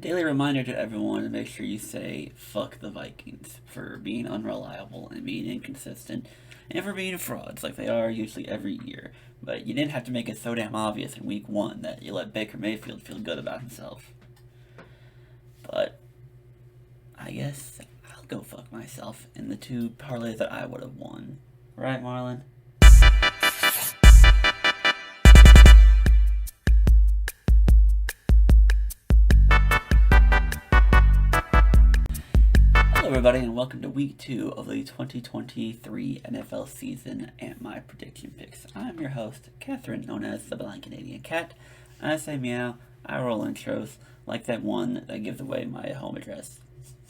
Daily reminder to everyone to make sure you say fuck the Vikings for being unreliable and being inconsistent and for being frauds like they are usually every year. But you didn't have to make it so damn obvious in week one that you let Baker Mayfield feel good about himself. But I guess I'll go fuck myself in the two parlays that I would have won. Right, Marlon? Hello everybody and welcome to week 2 of the 2023 NFL season and my prediction picks. I'm your host, Catherine, known as the Blind Canadian Cat. I say meow, I roll intros like that one that gives away my home address.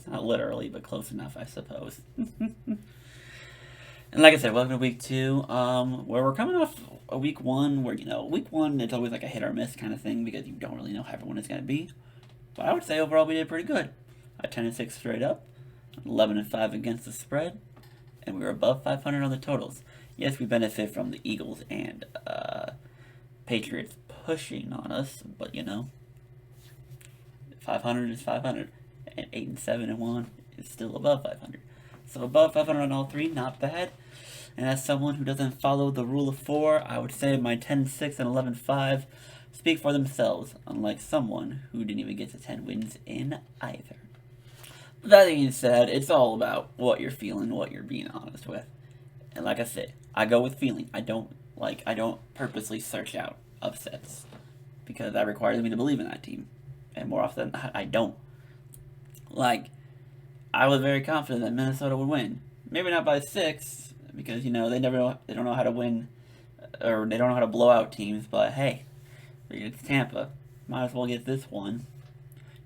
Not literally, but close enough, I suppose. And like I said, welcome to week 2, where we're coming off a week 1 where, week 1 it's always like a hit or miss kind of thing because you don't really know how everyone is going to be. But I would say overall we did pretty good. 10-6 straight up, 11-5 against the spread, and we were above 500 on the totals. Yes, we benefit from the Eagles and Patriots pushing on us, but 500 is 500, and 8-7-1 is still above 500. So above 500 on all three, not bad. And as someone who doesn't follow the rule of 4, I would say my 10-6 and 11-5 speak for themselves, unlike someone who didn't even get to 10 wins in either. That being said, it's all about what you're feeling, what you're being honest with. And like I said, I go with feeling. I don't purposely search out upsets because that requires me to believe in that team. And more often than not, I don't. I was very confident that Minnesota would win. Maybe not by 6, because, they don't know how to win, or they don't know how to blow out teams, but hey, it's Tampa. Might as well get this one.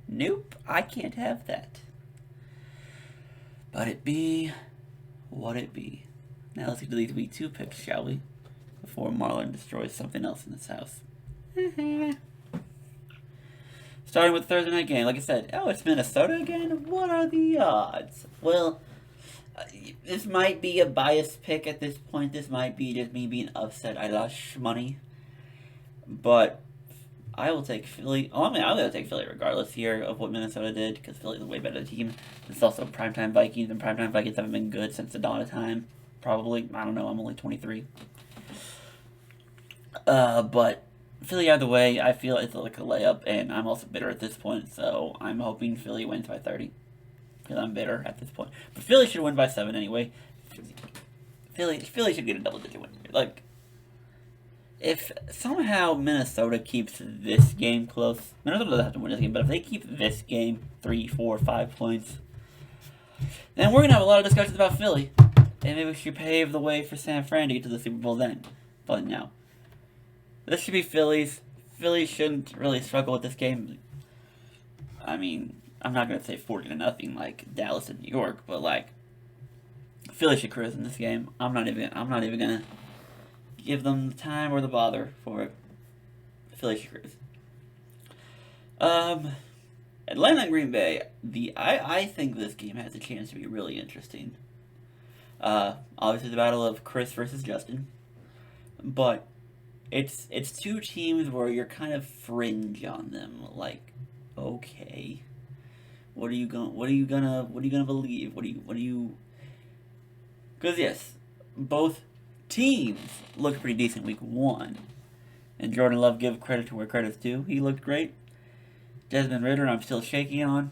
Nope, I can't have that. But it be what it be. Now let's get to these week 2 picks, shall we? Before Marlon destroys something else in this house. Starting with the Thursday night game, like I said, it's Minnesota again? What are the odds? Well, this might be a biased pick at this point. This might be just me being upset. I lost money. But I will take Philly. I'm going to take Philly regardless here of what Minnesota did, because Philly's a way better team. It's also primetime Vikings, and primetime Vikings haven't been good since the dawn of time. Probably. I don't know. I'm only 23. But Philly either way, I feel it's like a layup, and I'm also bitter at this point, so I'm hoping Philly wins by 30. Because I'm bitter at this point. But Philly should win by 7 anyway. Philly should get a double-digit win. If somehow Minnesota keeps this game close, Minnesota doesn't have to win this game, but if they keep this game 3, 4, 5 points, then we're going to have a lot of discussions about Philly. And maybe we should pave the way for San Fran to get to the Super Bowl then. But no. This should be Philly's. Philly shouldn't really struggle with this game. I mean, I'm not going to say 40-0 like Dallas and New York, but Philly should cruise in this game. I'm not even going to give them the time or the bother for it. Philly should cruise. Atlanta and Green Bay. I think this game has a chance to be really interesting. Obviously the battle of Chris versus Justin, but it's two teams where you're kind of fringe on them. Okay, what are you gonna believe? Because yes, both teams looked pretty decent week 1, and Jordan Love, give credit to where credit's due. He looked great. Desmond Ridder, I'm still shaky on,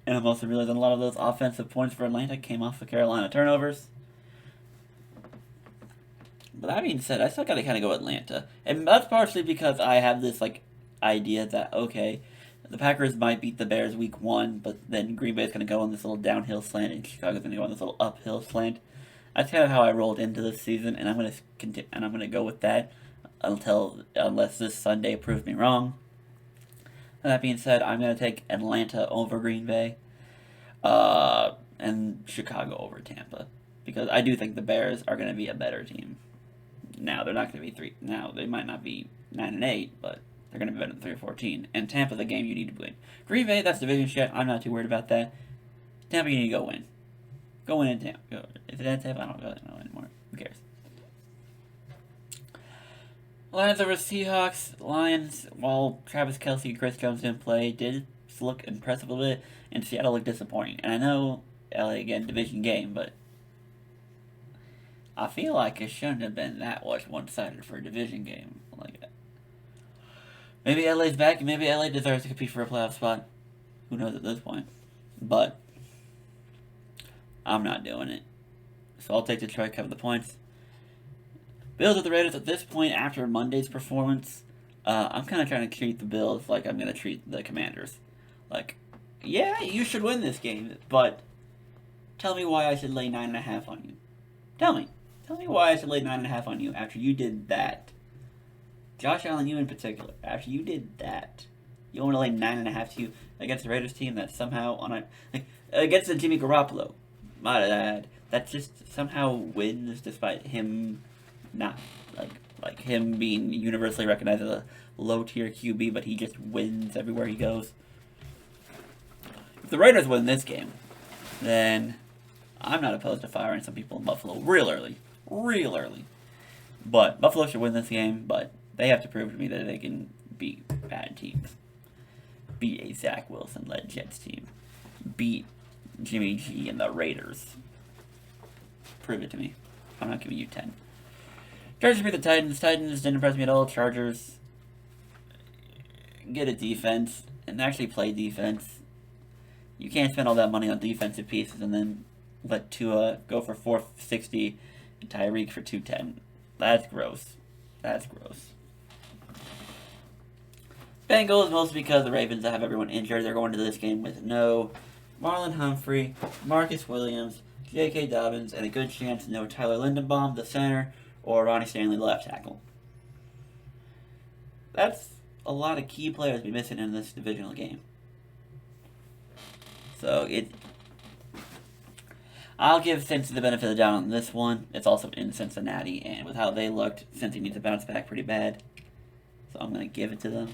and I'm also realizing a lot of those offensive points for Atlanta came off of Carolina turnovers. But that being said, I still gotta kind of go Atlanta. And that's partially because I have this, idea that, okay, the Packers might beat the Bears week 1, but then Green Bay's gonna go on this little downhill slant, and Chicago's gonna go on this little uphill slant. That's kind of how I rolled into this season, and I'm gonna go with that unless this Sunday proves me wrong. And that being said, I'm gonna take Atlanta over Green Bay, and Chicago over Tampa, because I do think the Bears are gonna be a better team. Now they're not going to be 3. Now they might not be 9-8, but they're going to be better than 3-14. And Tampa, the game you need to win. Green Bay, that's division shit. I'm not too worried about that. Tampa, you need to go win. Go win in Tampa. Is it at Tampa? I don't really know anymore. Who cares? Lions over Seahawks. Lions, while Travis Kelce and Chris Jones didn't play, did look impressive a little bit, and Seattle looked disappointing. And I know LA, again, division game, but I feel like it shouldn't have been that much one-sided for a division game. Like, maybe LA's back, and maybe LA deserves to compete for a playoff spot. Who knows at this point? But I'm not doing it. So I'll take Detroit, cover the points. Bills with the Raiders at this point after Monday's performance. I'm kind of trying to treat the Bills like I'm going to treat the Commanders. Like, yeah, you should win this game, but tell me why I should lay 9.5 on you. Tell me why I should lay 9.5 on you after you did that. Josh Allen, you in particular, after you did that, you want to lay 9.5 to you against the Raiders team that somehow against the Jimmy Garoppolo, might add, that just somehow wins despite him not like him being universally recognized as a low tier QB, but he just wins everywhere he goes. If the Raiders win this game, then I'm not opposed to firing some people in Buffalo real early. But Buffalo should win this game, but they have to prove to me that they can beat bad teams. Beat a Zach Wilson-led Jets team. Beat Jimmy G and the Raiders. Prove it to me. I'm not giving you 10. Chargers beat the Titans. Titans didn't impress me at all. Chargers get a defense and actually play defense. You can't spend all that money on defensive pieces and then let Tua go for 460 and Tyreek for 210. That's gross. Bengals, mostly because the Ravens have everyone injured. They're going to this game with no Marlon Humphrey, Marcus Williams, J.K. Dobbins, and a good chance no Tyler Lindenbaum, the center, or Ronnie Stanley, the left tackle. That's a lot of key players to be missing in this divisional game. So I'll give Cincy the benefit of the doubt on this one. It's also in Cincinnati, and with how they looked, Cincy needs to bounce back pretty bad. So I'm going to give it to them.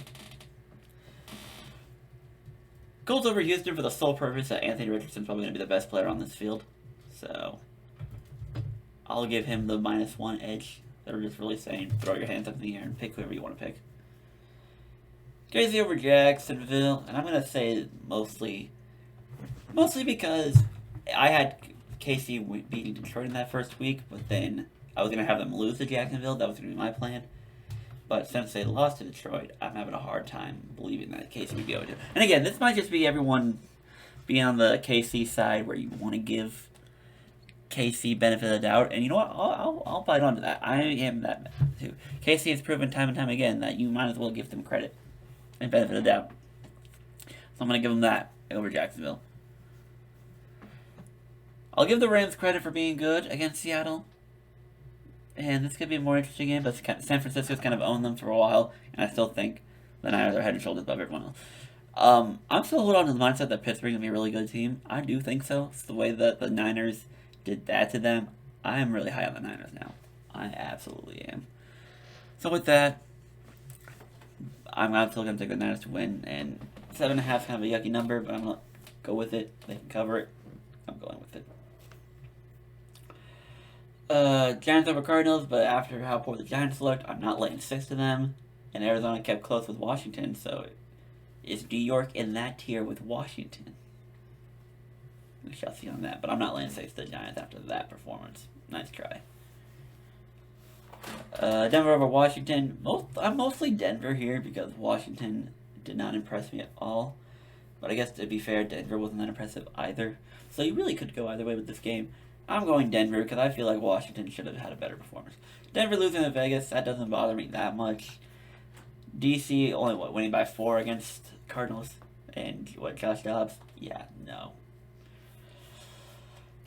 Colts over Houston for the sole purpose that Anthony Richardson's probably going to be the best player on this field. So I'll give him the -1 edge. They're just really saying throw your hands up in the air and pick whoever you want to pick. KC over Jacksonville, and I'm going to say mostly because I had KC beating Detroit in that first week, but then I was going to have them lose to Jacksonville. That was going to be my plan. But since they lost to Detroit, I'm having a hard time believing that KC would be able to. And again, this might just be everyone being on the KC side where you want to give KC benefit of the doubt. And you know what? I'll bite onto that. I am that too. KC has proven time and time again that you might as well give them credit and benefit of the doubt. So I'm going to give them that over Jacksonville. I'll give the Rams credit for being good against Seattle. And this could be a more interesting game, but San Francisco's kind of owned them for a while, and I still think the Niners are head and shoulders above everyone else. I'm still holding on to the mindset that Pittsburgh's going to be a really good team. I do think so. It's the way that the Niners did that to them. I am really high on the Niners now. I absolutely am. So with that, I'm absolutely going to take the Niners to win, and 7.5 is kind of a yucky number, but I'm going to go with it. They can cover it. I'm going with it. Giants over Cardinals, but after how poor the Giants looked, I'm not laying 6 to them. And Arizona kept close with Washington, so is New York in that tier with Washington? We shall see on that, but I'm not laying 6 to the Giants after that performance. Nice try. Denver over Washington. I'm mostly Denver here because Washington did not impress me at all. But I guess to be fair, Denver wasn't that impressive either. So you really could go either way with this game. I'm going Denver because I feel like Washington should have had a better performance. Denver losing to Vegas, that doesn't bother me that much. DC only winning by 4 against Cardinals, and Josh Dobbs? Yeah, no.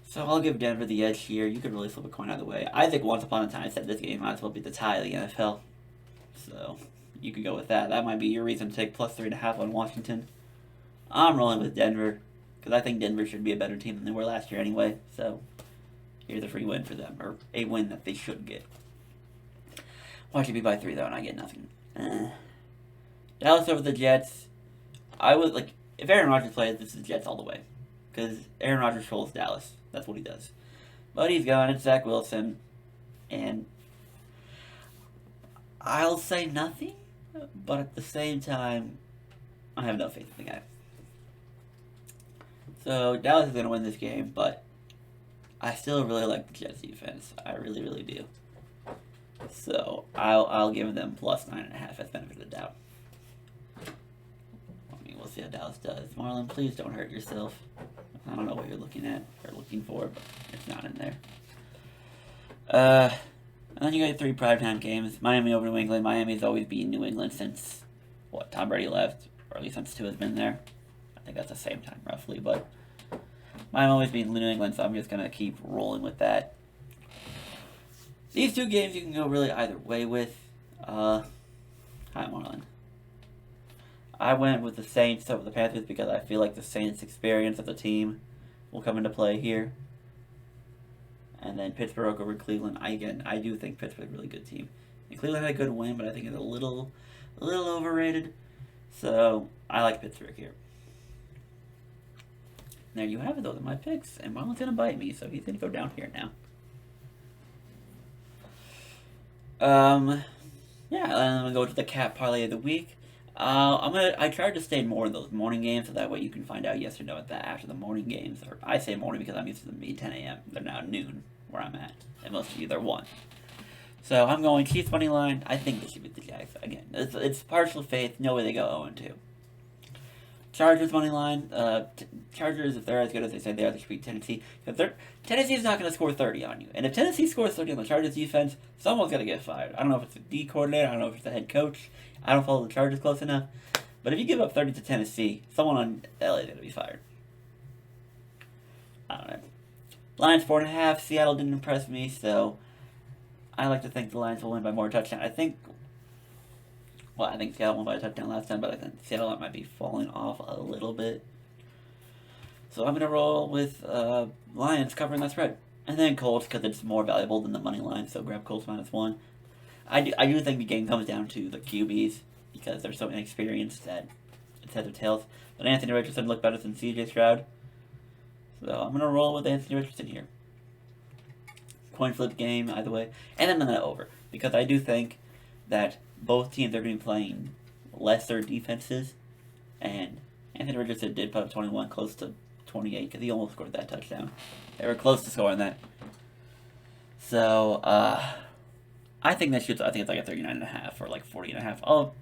So I'll give Denver the edge here. You could really flip a coin either way. I think once upon a time I said this game might as well be the tie of the NFL. So you could go with that. That might be your reason to take plus 3.5 on Washington. I'm rolling with Denver because I think Denver should be a better team than they were last year anyway. So here's a free win for them, or a win that they should get. Watch it be by 3 though, and I get nothing. Dallas over the Jets. I would like if Aaron Rodgers plays, this is Jets all the way, because Aaron Rodgers trolls Dallas. That's what he does. But he's gone. It's Zach Wilson, and I'll say nothing, but at the same time, I have no faith in the guy. So Dallas is going to win this game, but I still really like the Jets defense. I really, really do. So I'll give them plus 9.5 as benefit of the doubt. I mean, we'll see how Dallas does. Marlon, please don't hurt yourself. I don't know what you're looking at or looking for, but it's not in there. And then you got 3 primetime games. Miami over New England. Miami's always beaten New England since, what, Tom Brady left? Or at least since Tua has been there. I think that's the same time, roughly, but Miami always beaten New England, so I'm just going to keep rolling with that. These 2 games you can go really either way with. Hi, Marlon. I went with the Saints over the Panthers because I feel like the Saints' experience of the team will come into play here. And then Pittsburgh over Cleveland. I do think Pittsburgh's a really good team. And Cleveland had a good win, but I think it's a little overrated. So I like Pittsburgh here. There you have it. Those are my picks. And Marlon's gonna bite me, so he's gonna go down here now. Yeah, and then we'll go to the cat parlay of the week. I tried to stay more in those morning games, so that way you can find out yes or no at that after the morning games. Or I say morning because I'm used to them being 10 a.m. They're now noon where I'm at, and most of you they're 1. So I'm going Chiefs money line. I think they should beat the Jags again. It's partial faith. No way they go 0-2. Chargers money line. Chargers, if they're as good as they say they are, they should beat Tennessee. Because Tennessee's not going to score 30 on you. And if Tennessee scores 30 on the Chargers defense, someone's going to get fired. I don't know if it's the D coordinator. I don't know if it's the head coach. I don't follow the Chargers close enough. But if you give up 30 to Tennessee, someone on LA is going to be fired. I don't know. Lions 4.5. Seattle didn't impress me, so I like to think the Lions will win by more touchdowns. I think Seattle won by a touchdown last time, but I think Seattle might be falling off a little bit. So I'm going to roll with Lions covering that spread. And then Colts, because it's more valuable than the money line, so grab Colts -1. I do think the game comes down to the QBs, because they're so inexperienced that it's heads or tails. But Anthony Richardson looked better than CJ Stroud. So I'm going to roll with Anthony Richardson here. Coin flip game, either way. And then I'm going to over, because I do think that both teams are going to be playing lesser defenses, and Anthony Richardson did put up 21, close to 28, because he almost scored that touchdown. They were close to scoring that. So, I think it's like a 39.5 or like 40.5. I'll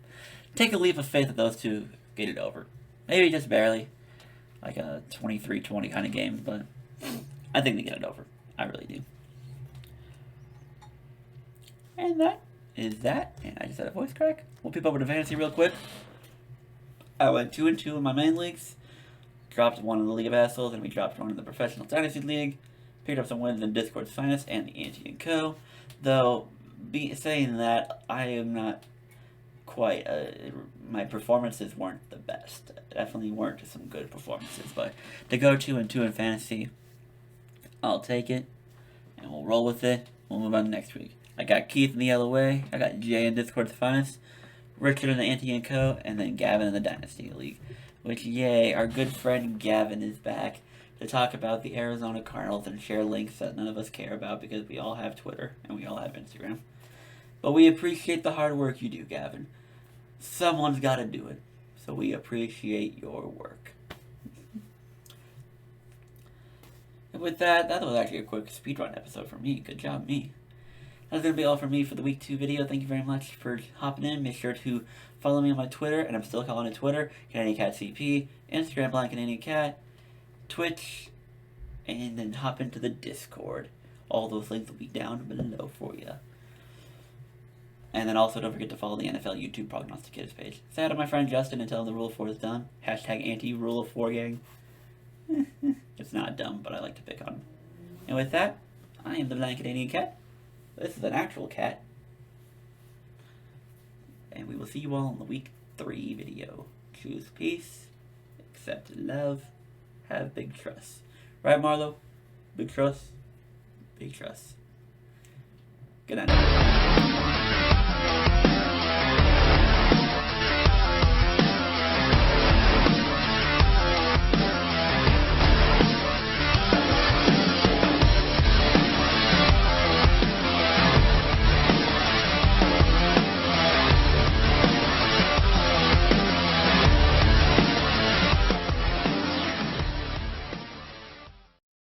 take a leap of faith that those two get it over. Maybe just barely, like a 23-20 kind of game, but I think they get it over. I really do. And that is that, and I just had a voice crack. We'll peep over to fantasy real quick. I went 2-2 in my main leagues, dropped 1 in the League of Assholes, and we dropped 1 in the Professional Dynasty League. Picked up some wins in Discord's Finest and the Ante & Co. Though, saying that, I am not quite, my performances weren't the best. Definitely weren't some good performances, but to go 2-2 in fantasy, I'll take it, and we'll roll with it. We'll move on to next week. I got Keith in the LOA, I got Jay in Discord's Finest, Richard in the Ante & Co., and then Gavin in the Dynasty League. Which, yay, our good friend Gavin is back to talk about the Arizona Cardinals and share links that none of us care about because we all have Twitter and we all have Instagram. But we appreciate the hard work you do, Gavin. Someone's got to do it, so we appreciate your work. And with that was actually a quick speedrun episode for me. Good job, me. That's going to be all for me for the week 2 video. Thank you very much for hopping in. Make sure to follow me on my Twitter, and I'm still calling it Twitter, CanadianCatCP, Instagram, BlindCanadianCat, Twitch, and then hop into the Discord. All those links will be down below for you. And then also don't forget to follow the NFL YouTube Prognosticators page. Say hi to my friend Justin and tell him the Rule of 4 is dumb. Hashtag anti-Rule of 4 gang. It's not dumb, but I like to pick on him. And with that, I am the Blind Canadian Cat. This is an actual cat. And we will see you all in the week 3 video. Choose peace, accept love, have big trust. Right, Marlo? Big trust? Big trust. Good night, everybody.